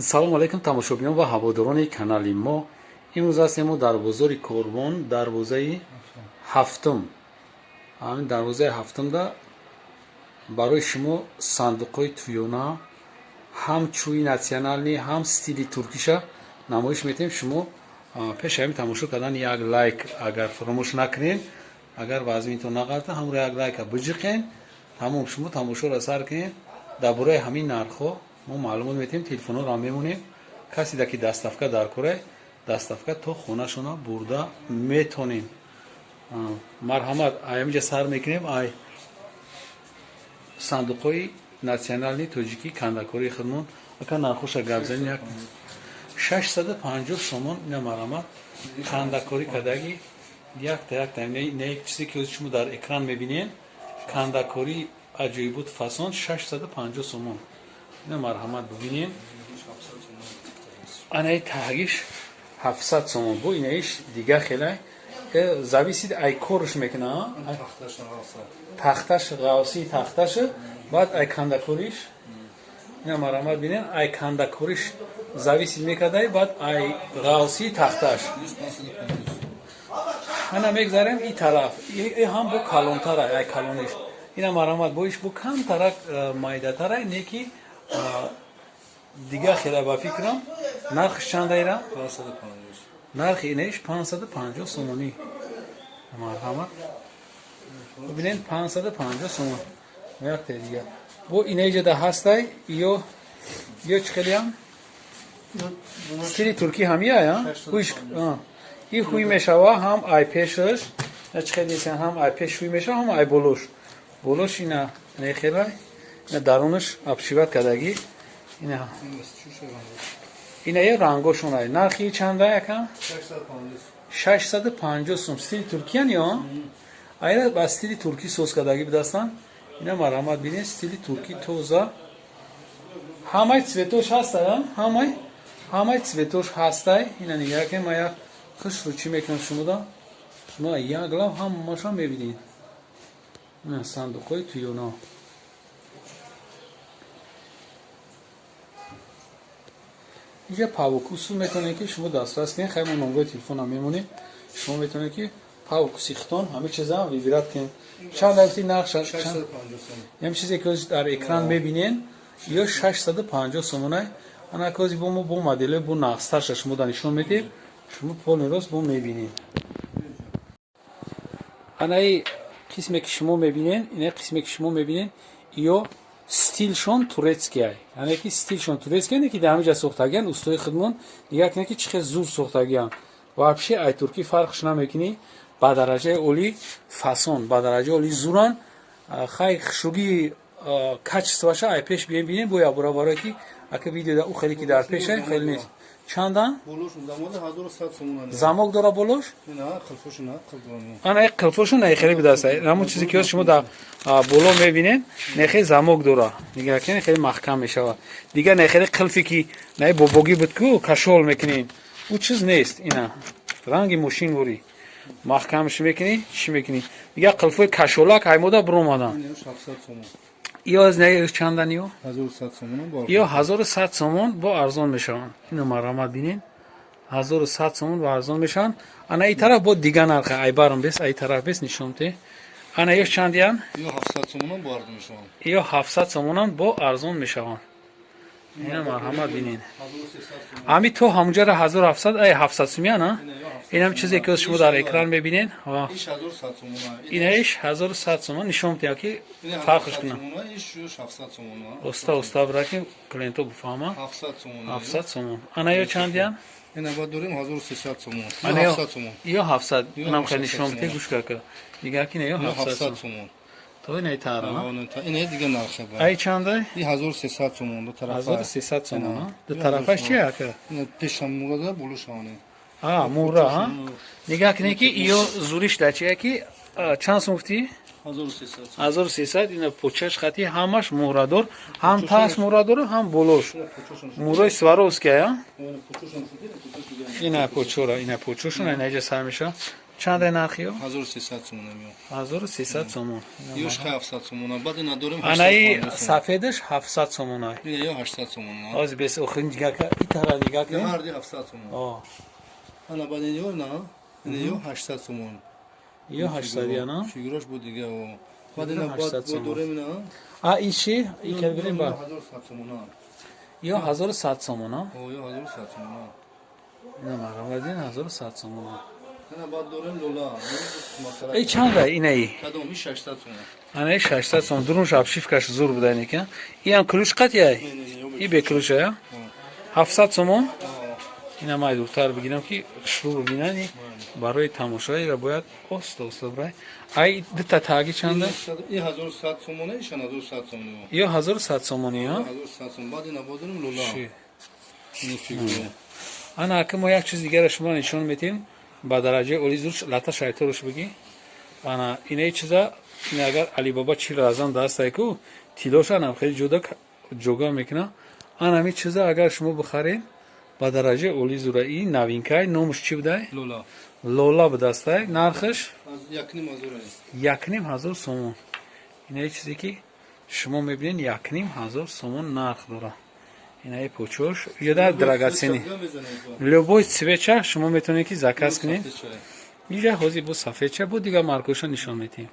салом алайкум тамошобинон ва ҳаводорони канали мо. имрӯз ҳастем мо дар бозори Корбон, дарвозаи ҳафтум. ҳамин дарвозаи ҳафтумда барои шумо сандуқҳои туёна ҳам чӯи натсионални ҳам стили туркиша намоиш метем. шумо пеши ҳамин тамошо кардан як лайк агар фаромӯш накунед, агар вазминтон нақарда ҳамро як лайка биҷиқен, тамом шумо тамошоро сар кунед. дар бораи ҳамин нархҳо мо маълумот метем, телефонҳоро мемонем. касе ки дастафка дар кора, дастафка то хонашона бурда метонем. марҳамат, аямиҷа сар мекунем. ай сандуқҳои натсионални тоҷикӣ кандакории худмон ака нархоша гап занем. як 650 сомон. ина марҳамат кандакорӣ кардаги якта не чизе ки шумо дар экран мебинед, кандакорӣ аҷоибот фасон 650 сомон. ина марҳамат бубинем. анаи тагиш 700 сомон. бо инаиш дига хелай зависид ай корш мекуна. тахташ ғавси тахташ баъд ай кандакориш. ина марҳамат бинен, ай кандакориш зависид мекардай, баъд ай ғавси тахташ. ана мегзарем и тараф. и ҳам бо калонтара ай калониш. ина марҳамат боиш бо камтарак майдатара не ки дига хела ба фикрам. нархш чандаира? 550. нархи инаиш 550 сомонӣ. марҳамат бинен 550 сомон. якте дига бо инаиҷада ҳастай ё чхелиам стили туркӣ ҳамия ҳуиш и ҳуй мешава ҳам ай пешаш чхелисен ҳам ай пеш ҳуй мешава ҳам ай болош ина нехелай ина дарунаш абшиват кадаги ина е рангошонай. нархи чанда якам 650 сом. стили туркиян ё айра ба стили туркӣ соз кадаги бидастан. ина марҳамат бинед, стили туркӣ тоза ҳамаи цветош ҳастай, ҳамаи цветош ҳастай. ина нигаке ма як хушру чӣ мекунам шумода шумо як лав ҳамаша мебинед. ина сандуқҳои туёна. اینجا پاوکوسو میتونه که شما دسترس کنید. خیلی من نمره تلفن هم میمونه. شما میتونه که پاوکوسی ختان همه چیزا ویبرات کنید. چند درصد نقش 650 هم چیزی که در اکران میبینین یا 650 سومونه. انا کوزی بو مدل بو نقصش شما نشون میدیم. شما پول روز بو میبینید. انا این قسمی که شما میبینین، این قسمی که شما میبینین یا стилшон турецкий. яъне ки стилшон турецкий не ки дар ҳамаҷа сохтагиан устои худмон дигар не ки чӣ хел зуд сохтагиан. вообще ай туркӣ фарқш намекунӣ. ба дараҷаи оли фасон, ба дараҷаи оли зуран. хай хушруги качестваша ай пеш бинем бо як бора барое ки ака видеода у хеле ки дар пеша хеле нест. чандан замок дора болош? ана як қилфошу не хеле бидастай. ҳамон чизе ки шумо дар боло мебинед не хеле замок дора. нигар кунед хеле маҳкам мешавад. дигар не хеле қилфи ки не бобогӣ буд ку кашол мекунем. у чиз нест. ина ранги мошин вори маҳкамш мекунӣ. чӣ мекунӣ? дигар қилфои кашолак аймода буромадан. ё аз не чандан ё 1100 сомон ё 1100 сомон бо арзон мешаванд. ина марҳамат бинен 1100 сомон бо арзон мешаванд. ана ин тараф бо дига нарха ай барам бес ай тараф бес нишонте. ана ё чандиан ё 700 сомон бо арзон мешаванд. ё 700 сомон бо арзон мешаванд. ина марҳамат бинен. ами то ҳамуҷара 1700 ай 700 сомона. ин ҳам чизе ки шумо дар экран мебинед. иш 1100 сомон. инаш 1100 сомон нишон медиҳад ки фарқш кунам. иш 700 сомон. оста браки клиенто буфаҳма. 700 сомон. ана ё чандиан? ина ба дорем 1300 сомон. ана 700 сомон. ё 700. инам хеле нишон медиҳад гӯш карка. дигар ки ё 700 сомон. то ина тара. ина дига нарха ба. ай чандай? 1300 сомон до тарафа. 1300 сомон. до тарафаш чи ака? ина пешам мурада булушаване. мура нигоҳ кунед ки ё зуриш дачия ки чанд сум гуфтӣ? 1300. ина почаш хати ҳамаш мурадор, ҳам таш мурадор, ҳам болош. мурои сваровския. ина почора, ина почошон инаҷа сар меша. چند نرخیو 1300 сомон меё. 1300 сомон. Ёш 700 сомон. Баъд ина дорем 800 Анаи сомон. сафедаш 700 сомон ай. Ина ё 800 сомон. Оз бес охин дигака итара дигак не. Ҳарди 700 сомон. О. Ана баъд ин ё на. Ина ё 800 сомон. Ё 800 яна. Фигураш бу дига о. Баъд ина 800 баъд сомон. дорем ина. А иши икер бирем ба. 1100 сомон. Ё 1100 сомон а. О ё 1100 сомон. Ина маравадин 1100 сомон. Ана баъд дорем лола. Эй чанд ай инаи? Кадоми 600 сомон. Анаи 600 сомон. Дурунш абшифкаш зур будан екен. Иам ключ қат яй. И бе ключ я. 700 сомон. ина май дуртар бигирам ки шуруъ бинани барои тамошоеро бояд оста брай. Ай дута таги чанда? ин 1100 сомон ишан 1100 сомон. Ё 1100 сомони ё. 1100 сомон. Баъд ина бодирем лола. Ин фигура. ана ака мо як чиз дигаро шумо нишон метем ба дараҷаи оли зур лата шайторуш бигӣ. Ана инаи чиза ин агар алибоба 40 разан дастае ку тилоша нам хеле ҷуда мекуна. Ана ҳамин чиза агар шумо бихарем ба дараҷаи оли зура ин новинкаи номаш чӣ будай? Лола. Лола будастае. Нархаш Аз 1500 1500 сомон. Инаи чизе ки шумо мебинед 1500 сомон нарх дора. Инаи почош ҷуда драгоценӣ. Любой цвеча шумо метавонед ки заказ кунед. Инҷа ҳозир бу сафедча бу дигар маркаша нишон метем.